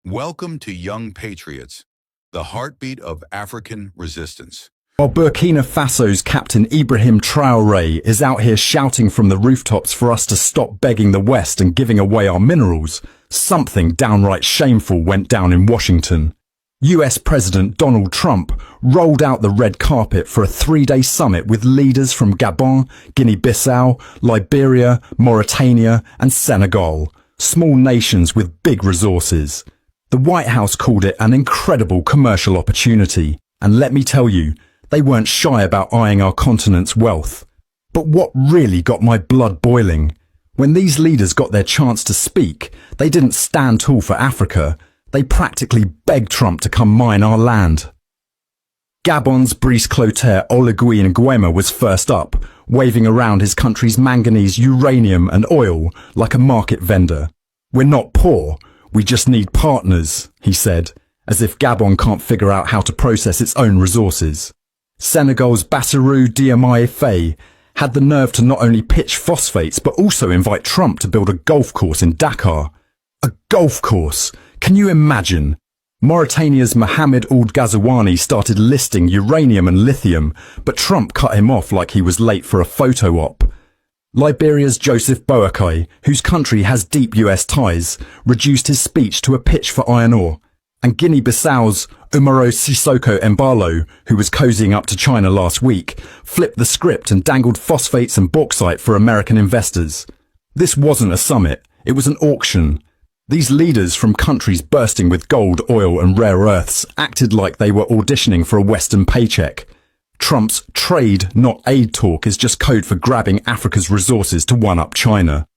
Welcome to Young Patriots, the heartbeat of African resistance. While Burkina Faso's Captain Ibrahim Traoré is out here shouting from the rooftops for us to stop begging the West and giving away our minerals, something downright shameful went down in Washington. U.S. President Donald Trump rolled out the red carpet for a 3-day summit with leaders from Gabon, Guinea-Bissau, Liberia, Mauritania, and Senegal, small nations with big resources. The White House called it an incredible commercial opportunity, and let me tell you, they weren't shy about eyeing our continent's wealth. But what really got my blood boiling? When these leaders got their chance to speak, they didn't stand tall for Africa. They practically begged Trump to come mine our land. Gabon's Brice Clotaire Oligui Nguema was first up, waving around his country's manganese, uranium and oil like a market vendor. "We're not poor. We just need partners," he said, as if Gabon can't figure out how to process its own resources. Senegal's Bassirou Diomaye Faye had the nerve to not only pitch phosphates but also invite Trump to build a golf course in Dakar. A golf course! Can you imagine? Mauritania's Mohamed Ould Ghazouani started listing uranium and lithium, but Trump cut him off like he was late for a photo op. Liberia's Joseph Boakai, whose country has deep US ties, reduced his speech to a pitch for iron ore. And Guinea-Bissau's Umaro Sissoko Embalo, who was cozying up to China last week, flipped the script and dangled phosphates and bauxite for American investors. This wasn't a summit, it was an auction. These leaders from countries bursting with gold, oil and rare earths acted like they were auditioning for a Western paycheck. Trump's trade, not aid talk is just code for grabbing Africa's resources to one-up China.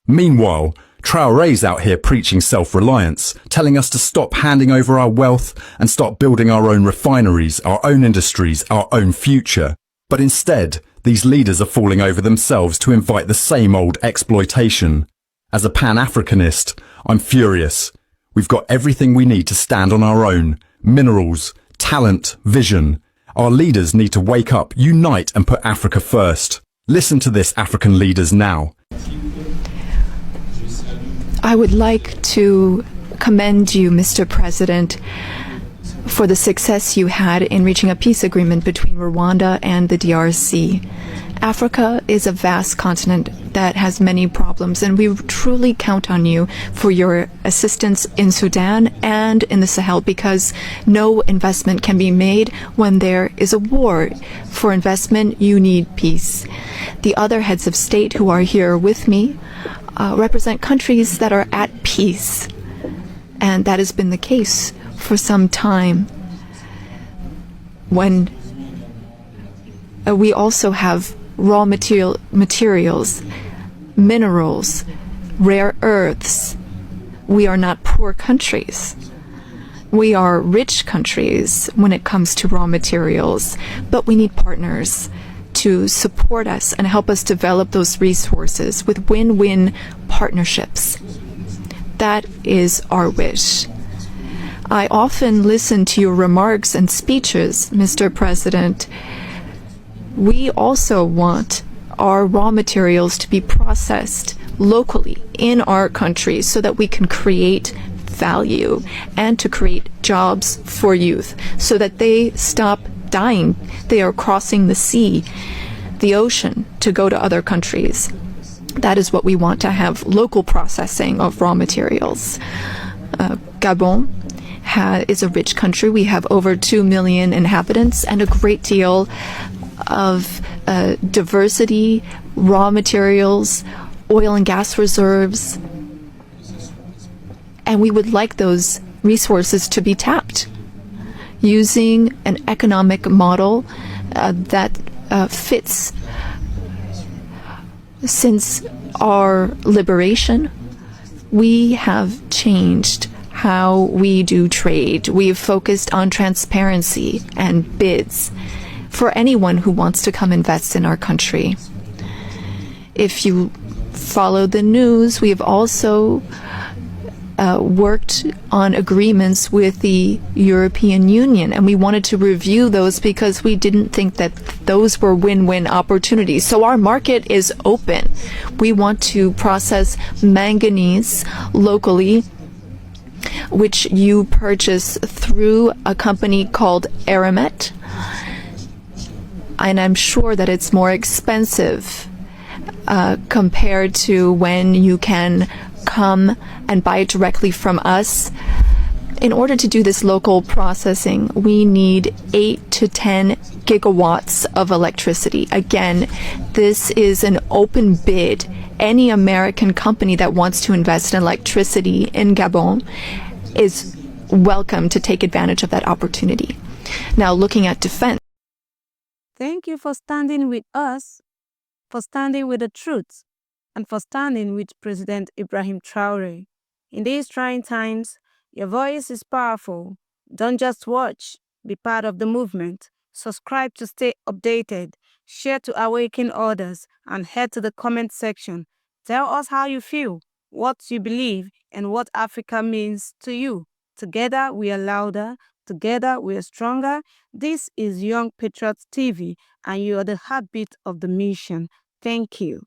Meanwhile, Traoré's out here preaching self-reliance, telling us to stop handing over our wealth and start building our own refineries, our own industries, our own future. But instead, these leaders are falling over themselves to invite the same old exploitation. As a Pan-Africanist, I'm furious. We've got everything we need to stand on our own. Minerals, talent, vision. Our leaders need to wake up, unite and put Africa first. Listen to this, African leaders, now. I would like to commend you, Mr. President, for the success you had in reaching a peace agreement between Rwanda and the DRC. Africa is a vast continent that has many problems, and we truly count on you for your assistance in Sudan and in the Sahel, because no investment can be made when there is a war. For investment, you need peace. The other heads of state who are here with me represent countries that are at peace, and that has been the case for some time. When we also have raw materials, minerals, rare earths. We are not poor countries. We are rich countries when it comes to raw materials, but we need partners to support us and help us develop those resources with win-win partnerships. That is our wish. I often listen to your remarks and speeches, Mr. President. We also want our raw materials to be processed locally in our country so that we can create value and to create jobs for youth so that they stop dying. They are crossing the sea, the ocean, to go to other countries. That is what we want, to have local processing of raw materials. Gabon is a rich country. We have over 2 million inhabitants and a great deal of diversity, raw materials, oil and gas reserves, and we would like those resources to be tapped using an economic model that fits. Since our liberation, we have changed how we do trade. We have focused on transparency and bids for anyone who wants to come invest in our country. If you follow the news, we have also worked on agreements with the European Union, and we wanted to review those because we didn't think that those were win-win opportunities. So our market is open. We want to process manganese locally which you purchase through a company called Aramet. And I'm sure that it's more expensive compared to when you can come and buy it directly from us. In order to do this local processing, we need 8 to 10 gigawatts of electricity. Again, this is an open bid. Any American company that wants to invest in electricity in Gabon is welcome to take advantage of that opportunity. Now, looking at defense. Thank you for standing with us, for standing with the truth, and for standing with President Ibrahim Traoré. In these trying times, your voice is powerful. Don't just watch, be part of the movement. Subscribe to stay updated, share to awaken others, and head to the comment section. Tell us how you feel, what you believe, and what Africa means to you. Together we are louder. Together we are stronger. This is Young Patriots TV, and you are the heartbeat of the mission. Thank you.